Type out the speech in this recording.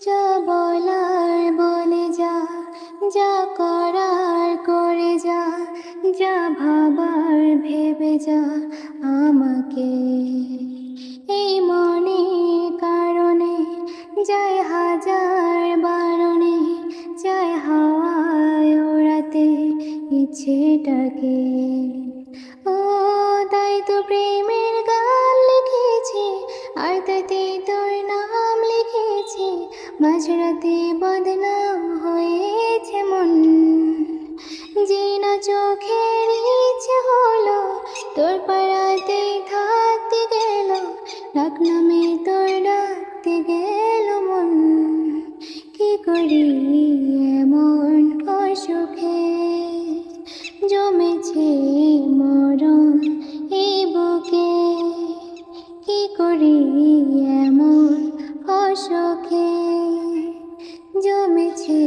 যা বলার বলে যা, যা করার করে যা, যা ভাবার ভেবে যা আমাকে। এই মনের কারণে যায় হাজার বারণে, যায় হাওয়ায় ওড়াতে ইচ্ছেটাকে। ও তাই তো প্রেমের গান লিখেছি, আর তাতে তোর নাম লিখেছি। মাঝরাতে বদনাম হয়েছে মন, যে না চোখের ইচ্ছে হলো তোর পাড়াতে থাকতে গেল। ডাক নামে তোর ডাকতে গেল মন, কি করি এমন অসুখে জমেছে মরণ এই বুকে। কি করি এমন অসুখে জমেছে